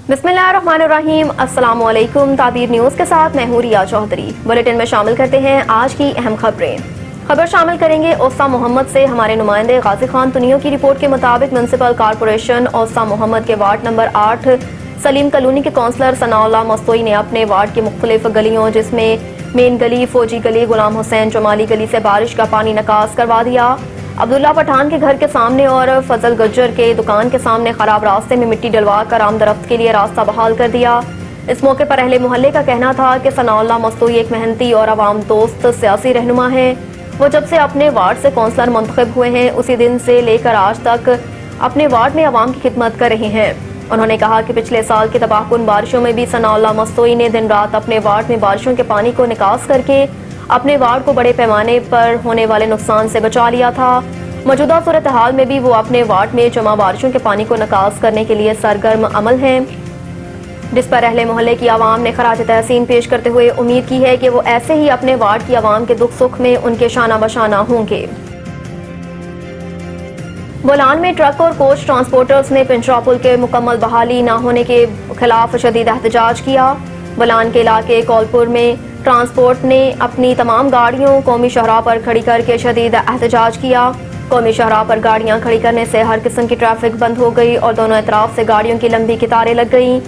बिस्मिल्लाहिर्रहमानिर्रहीम। अस्सलाम वालेकुम। ताबीर न्यूज़ के साथ मैं हूँ रिया चौधरी। बुलेटिन में शामिल करते हैं आज की अहम खबरें। खबर शामिल करेंगे ओसा मोहम्मद से। हमारे नुमाइंदे गाजी खान तुनियो की रिपोर्ट के मुताबिक म्युनिसिपल कॉरपोरेशन ओसा मोहम्मद के वार्ड नंबर 8 सलीम कॉलोनी के काउंसलर सनाउल्लाह मस्तोई ने अपने वार्ड की मुख्तलिफ गलियों जिसमें मेन गली, फौजी गली, गुलाम हुसैन जमाली गली से बारिश का पानी निकास करवा दिया। अब्दुल्ला पठान के घर के सामने और फजल गज्जर के दुकान के सामने खराब रास्ते में मिट्टी डलवा कर आम दरख्त के लिए रास्ता बहाल कर दिया। इस मौके पर अहले मोहल्ले का कहना था कि सनाउल्लाह मस्तोई एक मेहनती और अवाम दोस्त सियासी रहनुमा है। वो जब से अपने वार्ड से कौंसलर मुंतखब हुए हैं उसी दिन से लेकर आज तक अपने वार्ड में अवाम की खिदमत कर रहे हैं। उन्होंने कहा कि पिछले साल की तबाहकुन बारिशों में भी सनाउल्लाह मस्तोई ने दिन रात अपने वार्ड में बारिशों के पानी को निकास करके अपने वार्ड को बड़े पैमाने पर होने वाले नुकसान से बचा लिया था। मौजूदा सूरत हाल में भी वो अपने वार्ड में जमा बारिशों के पानी को निकास करने के लिए सरगर्म अमल हैं, जिस पर अहले मोहल्ले की आवाम ने खराज तहसीन पेश करते हुए उम्मीद की है कि वो ऐसे ही अपने वार्ड की आवाम के दुख सुख में उनके शाना बशाना होंगे। बोलान में ट्रक और कोच ट्रांसपोर्टर्स ने पिंजरा पुल के मुकम्मल बहाली न होने के खिलाफ शदीद एहतजाज किया। बोलान के इलाके कौलपुर में ट्रांसपोर्ट ने अपनी तमाम गाड़ियों कौमी शाहराह पर खड़ी करके शदीद एहतजाज किया। कौमी शाहराह पर गाड़ियां खड़ी करने से हर किस्म की ट्रैफिक बंद हो गई और दोनों तरफ से गाड़ियों की लंबी कतारें लग गईं।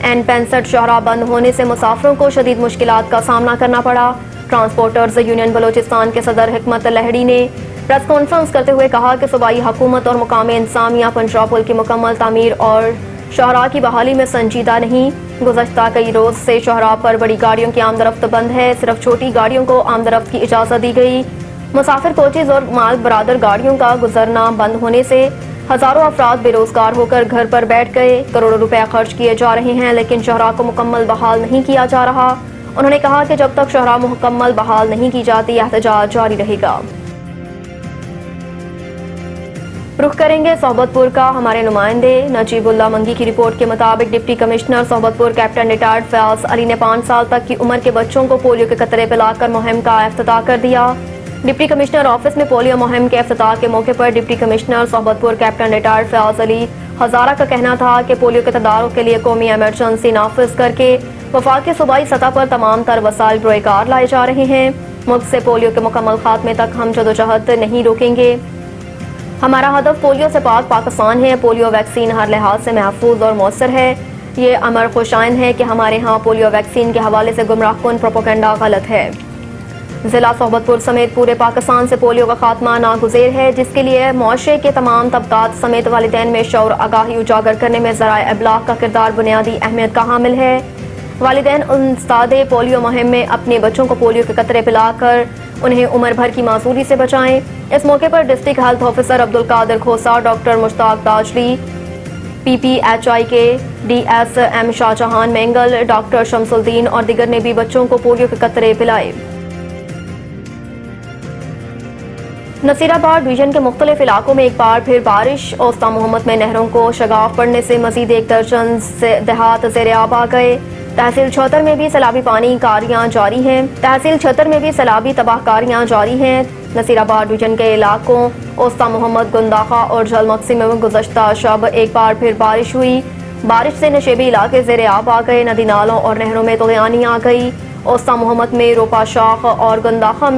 N65 शाहराह बंद होने से मुसाफिरों को शदीद मुश्किलात का सामना करना पड़ा। ट्रांसपोर्टर्स यूनियन बलोचिस्तान के सदर हिकमत लहड़ी ने प्रेस कॉन्फ्रेंस करते हुए कहा कि सूबाई हुकूमत और मुकामी इंतजामिया पिंजरा पुल की मुकम्मल तामीर और शाहराह की बहाली में संजीदा नहीं। गुज़श्ता कई रोज से शाहराह पर बड़ी गाड़ियों की आमदरफ्त बंद है। सिर्फ छोटी गाड़ियों को आमदरफ्त की इजाज़त दी गई। मुसाफिर कोचेज और माल बरादर गाड़ियों का गुजरना बंद होने से हजारों अफराद बेरोजगार होकर घर पर बैठ गए। करोड़ों रुपए खर्च किए जा रहे हैं लेकिन शाहराह को मुकम्मल बहाल नहीं किया जा रहा। उन्होंने कहा कि जब तक शाहराह मुकम्मल बहाल नहीं की जाती एहतजाज जारी रहेगा। रुख करेंगे सोहबतपुर का। हमारे नुमाइंदे नजीबुल्लाह मंगी की रिपोर्ट के मुताबिक deputy commissioner Sohbatpur captain retired Fayaz Ali ने 5 साल तक की उम्र के बच्चों को पोलियो के कतरे पिलाकर मुहिम का इफ्तिताह कर दिया। डिप्टी कमिश्नर ऑफिस में पोलियो मुहिम के इफ्तिताह के मौके पर deputy commissioner Sohbatpur captain retired Fayaz Ali Hazara का कहना था कि पोलियो के तदारुक के लिए कौमी एमरजेंसी नाफिज करके वफाकी सूबाई सतह पर तमाम तर वसाइल रोएकार लाए जा रहे हैं। मुल्क से पोलियो के मुकम्मल खात्मे तक हम जदोजहद नहीं रोकेंगे। हमारा हदफ पोलियो से पाक पाकिस्तान है। पोलियो वैक्सीन हर लिहाज से महफूज और मौसर है। ये अमर खुशाइन है कि हमारे यहाँ पोलियो वैक्सीन के हवाले से गुमराहकुन प्रोपेगेंडा गलत है। जिला सोहबतपुर समेत पूरे पाकिस्तान से पोलियो का खात्मा नागुज़ेर है, जिसके लिए मुआशरे के तमाम तबकात समेत वालिदैन में शऊर आगाही उजागर करने में ज़राए इब्लाग का किरदार बुनियादी अहमियत का हामिल है। वालिदैन उस्तादे पोलियो मुहिम में अपने बच्चों को पोलियो के कतरे पिलाकर उन्हें उम्र भर की मासूरी से बचाएं। इस मौके पर district health officer Abdul Qadir Khosa, doctor Mushtaq Tajli, PPHI के DSM शाहजहान मेंगल, डॉक्टर शमसुद्दीन और दिगर ने भी बच्चों को पोलियो के कतरे पिलाए। नसीराबाद डिवीजन के मुख्तलिफ इलाकों में एक बार फिर बारिश। ओस्ता मोहम्मद में नहरों को शगाफ पड़ने से मजीद 1 दर्जन से देहात ज़ेर-ए-आब आ गए। तहसील छतर में भी सैलाबी पानी कारियां जारी हैं। तहसील छतर में भी सैलाबी तबाहकारियां जारी हैं। नसीराबाद डिवीजन के इलाकों ओस्ता मोहम्मद, गुंदाखा और जलमक्सी में गुज़श्ता शब एक बार फिर बारिश हुई। बारिश से नशेबी इलाके ज़ेर-ए-आब आ गए। नदी नालों और नहरों में तुग़यानी आ गई। ओस्ता मोहम्मद में रोपा शाख और गुंदाखा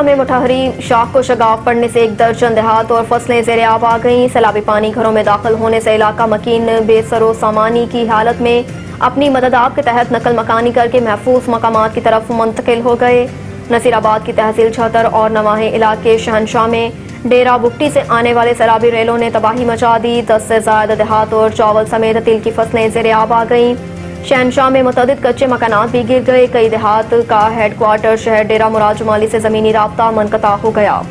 में मुठहरी शाख को शगाफ पड़ने से 1 दर्जन देहात और फसलें ज़ेर-ए-आब आ गईं। सैलाबी पानी घरों में दाखिल होने से इलाका मकीन बेसरो सामानी की हालत में अपनी मदद आप के तहत नकल मकानी करके महफूज मकामात की तरफ मुंतकिल हो गए। नसीराबाद की तहसील छतर और नवाहे इलाके शहनशाह में डेरा बुकटी से आने वाले सैलाबी रेलों ने तबाही मचा दी। 10 से ज़्यादा देहात और चावल समेत तिल की फसलें ज़ेर-ए-आब आ गईं। शहनशाह में मुतअद्दिद कच्चे मकानात भी गिर गए। कई देहात का हेडक्वार्टर शहर डेरा मुराद जुमाली से ज़मीनी राब्ता मुनक़ता हो गया।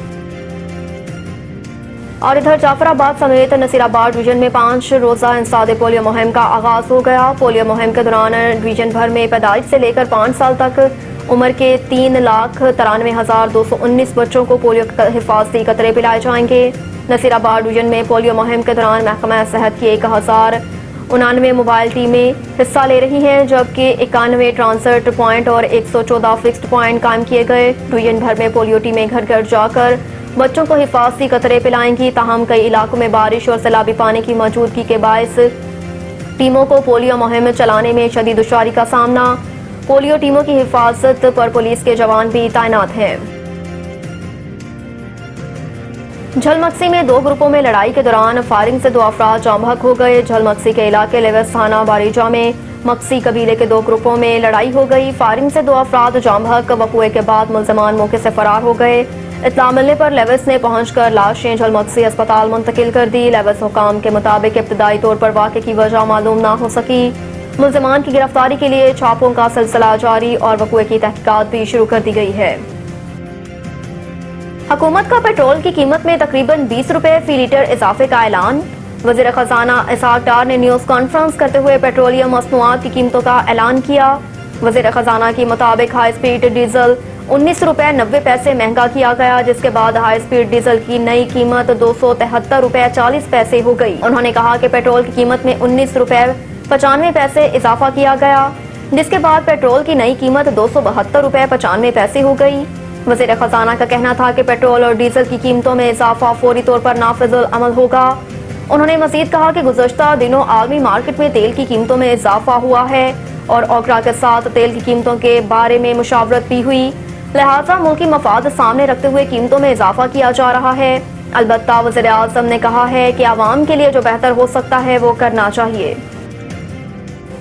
और इधर जाफराबाद समेत नसीराबाद डिवीजन में 5 रोज़ा इंसादे पोलियो मुहिम का आगाज हो गया। पोलियो मुहिम के दौरान डिवीजन भर में पैदाइश से लेकर 5 साल तक उम्र के 3,93,219 बच्चों को पोलियो के हिफाजती कतरे पिलाए जाएंगे। नसीराबाद डिवीजन में पोलियो मुहिम के दौरान महकमा सेहत की 1099 मोबाइल टीमें हिस्सा ले रही हैं, जबकि 91 ट्रांसट पॉइंट और 114 फिक्स्ड पॉइंट कायम किए गए। डिवीजन भर में पोलियो टीमें घर घर जाकर बच्चों को हिफाजती कतरे पिलाएंगी। ताहम कई इलाकों में बारिश और सैलाबी पानी की मौजूदगी के बायस टीमों को पोलियो मुहिम चलाने में शदीद दुश्वारी का सामना। पोलियो टीमों की हिफाजत पर पुलिस के जवान भी तैनात हैं। झलमक्सी में 2 ग्रुपों में लड़ाई के दौरान फायरिंग से 2 अफराद जाँ बहक हो गए। झलमक्सी के इलाके लेवेस थाना बारीजा में मक्सी कबीले के 2 ग्रुपों में लड़ाई हो गई। फायरिंग से 2 अफराद जाँ बहक, वक़ुए के बाद मुल्ज़िमान मौके से फरार हो गए। इत्तला मिलने पर लेवेस ने पहुंचकर लाशें झलमक्सी अस्पताल मुंतकिल कर दी। लेवेस हुकाम के मुताबिक इब्तदाई तौर पर वाक़े की वजह मालूम ना हो सकी। मुल्ज़िमान की गिरफ्तारी के लिए छापों का सिलसिला जारी और वक़ुए की तहकीकात भी शुरू कर दी गई है। हुकूमत का पेट्रोल की कीमत में तकरीबन 20 रुपए फी लीटर इजाफे का ऐलान। वज़ीर खजाना इसहाक डार ने न्यूज़ कॉन्फ्रेंस करते हुए पेट्रोलियम मसनूआत की कीमतों का ऐलान किया। वज़ीर खजाना के मुताबिक हाई स्पीड डीजल 19 रुपए 90 पैसे महंगा किया गया, जिसके बाद हाई स्पीड डीजल की नई कीमत 273 रुपए 40 पैसे हो गई। उन्होंने कहा कि पेट्रोल की कीमत में 19 रुपए 95 पैसे इजाफा किया गया, जिसके बाद पेट्रोल की नई कीमत 272 रुपए 95 पैसे हो गई। वज़ीर खजाना का कहना था कि पेट्रोल और डीजल की कीमतों में इजाफा फौरी तौर पर नाफिजुल अमल होगा। उन्होंने मजीद कहा कि गुज़श्ता दिनों आलमी मार्केट में तेल की कीमतों में इजाफा हुआ है और ओकरा के साथ तेल की कीमतों के बारे में मुशावरत भी हुई, लिहाजा मुल्की मफाद सामने रखते हुए कीमतों में इजाफा किया जा रहा है। अलबत्ता वज़ीर आज़म ने कहा है कि आवाम के लिए जो बेहतर हो सकता है वो करना चाहिए।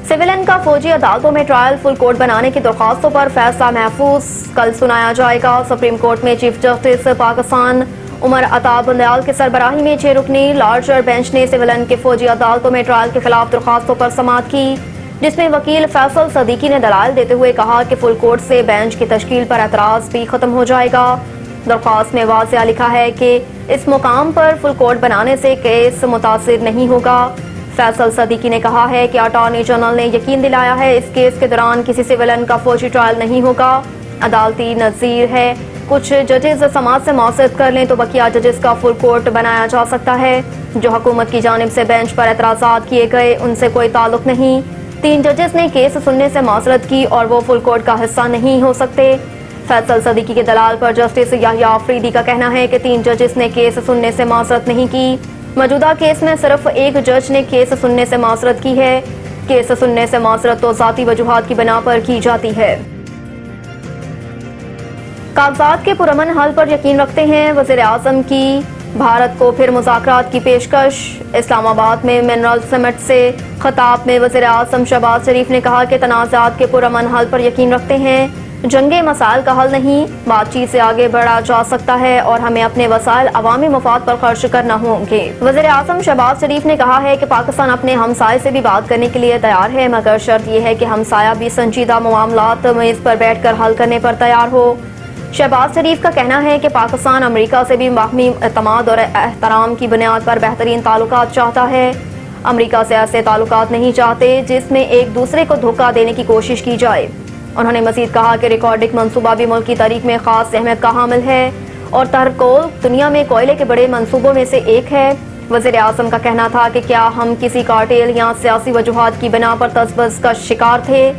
सिविलियन का फौजी अदालतों में ट्रायल फुल कोर्ट बनाने की दरख्वास्तों पर फैसला महफूज कल सुनाया जाएगा। सुप्रीम कोर्ट में चीफ जस्टिस पाकिस्तान उमर अता बुंदयाल की सरबराही में 6 रुकनी लार्जर बेंच ने सिविलियन के फौजी अदालतों में ट्रायल के खिलाफ दरख्वास्तों पर समाअत की, जिसमें वकील फैसल सदीकी ने दलाइल देते हुए कहा कि फुल कोर्ट से बेंच की तश्कील पर एतराज भी खत्म हो जाएगा। दरख्वास्त में वाज़ेह लिखा है कि इस मुकाम पर फुल कोर्ट बनाने से केस मुतासिर नहीं होगा। फैसल सदीकी ने कहा है कि अटॉर्नी जनरल ने यकीन दिलाया है इस केस के दौरान किसी सिविलियन का फौजी ट्रायल नहीं होगा। अदालती नज़ीर है कुछ जजेस समाज से मौसद कर लें तो बकिया जजेस का फुल कोर्ट बनाया जा सकता है। जो हुकूमत की जानिब से बेंच पर एतराज़ात किए गए उनसे कोई ताल्लुक नहीं। 3 जजेस ने केस सुनने से मौसरत की और वो फुल कोर्ट का हिस्सा नहीं हो सकते। फैसल सदीकी के दलाल पर जस्टिस याहिया आफरीदी का कहना है कि 3 जजेस ने केस सुनने से मौसरत नहीं की। मौजूदा केस में सिर्फ एक जज ने केस सुनने से मौसरत की है। केस सुनने से मौसरत तो ज़ाती वजूहात की बिना पर की जाती है। कागजात के पुरअमन हल पर यकीन रखते हैं वज़ीर आज़म की भारत को फिर मुज़ाकरात की पेशकश। इस्लामाबाद में मिनरल समिट से खिताब में वज़ीर आज़म शहबाज शरीफ ने कहा कि तनाज़ात के पुरअमन हल पर यकीन रखते हैं, जंगे मसाइल का हल नहीं, बातचीत से आगे बढ़ा जा सकता है और हमें अपने वसाइल अवामी मफाद पर खर्च करना होंगे। वज़ीर आज़म शहबाज शरीफ ने कहा है कि पाकिस्तान अपने हमसाये से भी बात करने के लिए तैयार है, मगर शर्त यह है कि हमसाया भी संजीदा मामलात मेज़ पर बैठ कर हल करने पर तैयार हो। शहबाज शरीफ का कहना है कि पाकिस्तान अमेरिका से भी बाहमी एतमाद और एहतराम की बुनियाद पर बेहतरीन ताल्लुकात चाहता है। अमेरिका से ऐसे ताल्लुकात नहीं चाहते जिसमें एक दूसरे को धोखा देने की कोशिश की जाए। उन्होंने मजीद कहा कि रिकॉर्डिंग मनसूबा भी मुल्क की तारीख में खास अहमियत का हामिल है और तरकोल दुनिया में कोयले के बड़े मनसूबों में से एक है। वज़ीर आज़म का कहना था कि क्या हम किसी कार्टेल या सियासी वजूहात की बिना पर तजब्बुज़ का शिकार थे?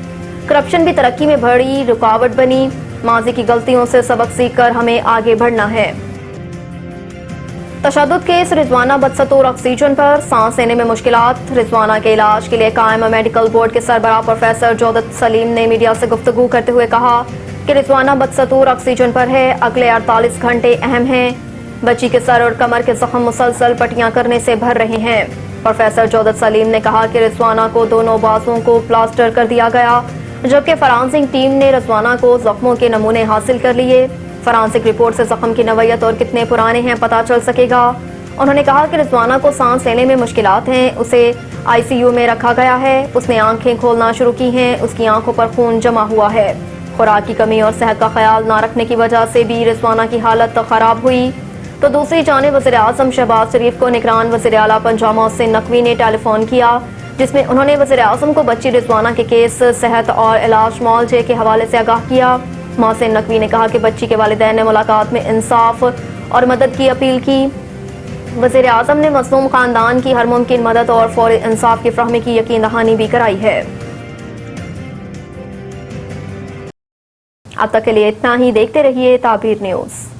करप्शन भी तरक्की में बड़ी रुकावट बनी। माजी की गलतियों से सबक सीख कर हमें आगे बढ़ना है। तशद्दुद केस रिजवाना बदसतूर ऑक्सीजन पर सांस लेने में मुश्किलात। रिजवाना के इलाज के लिए कायम मेडिकल बोर्ड के सरबराह प्रोफेसर जोदत सलीम ने मीडिया से गुफ्तगू करते हुए कहा कि रिजवाना बदसतूर ऑक्सीजन पर है, अगले 48 घंटे अहम हैं। बच्ची के सर और कमर के जख्म मुसलसल पट्टियां करने से भर रहे हैं। प्रोफेसर जोदत सलीम ने कहा कि रिजवाना को दोनों बाजुओं को प्लास्टर कर दिया गया, जबकि फरांसिक टीम ने रिजवाना को जख्मों के नमूने हासिल कर लिए। फरांसिक रिपोर्ट से जख्म की नवैयत और कितने पुराने हैं पता चल सकेगा। उन्होंने कहा कि रिजवाना को सांस लेने में मुश्किलात हैं, उसे ICU में रखा गया है। उसने आंखें खोलना शुरू की हैं, उसकी आंखों पर खून जमा हुआ है। खुराक की कमी और सेहत का ख्याल न रखने की वजह से भी रिजवाना की हालत खराब हुई। तो दूसरी जानिब वज़ीर आज़म शहबाज शरीफ को निगरान वज़ीर आला पंजाब मोहसिन नकवी ने टेलीफोन किया, जिसमें उन्होंने वज़ीर आज़म को बच्ची रिजवाना के केस, सेहत और इलाज मुआवजे के हवाले से आगाह किया। मोहसिन नकवी ने कहा कि बच्ची के वालिदैन ने मुलाकात में इंसाफ और मदद की अपील की। वज़ीर आज़म ने मज़लूम खानदान की हर मुमकिन मदद और फौरी इंसाफ की फराहमी की यकीन दहानी भी कराई है। अब तक के लिए इतना ही। देखते रहिए ताबीर न्यूज़।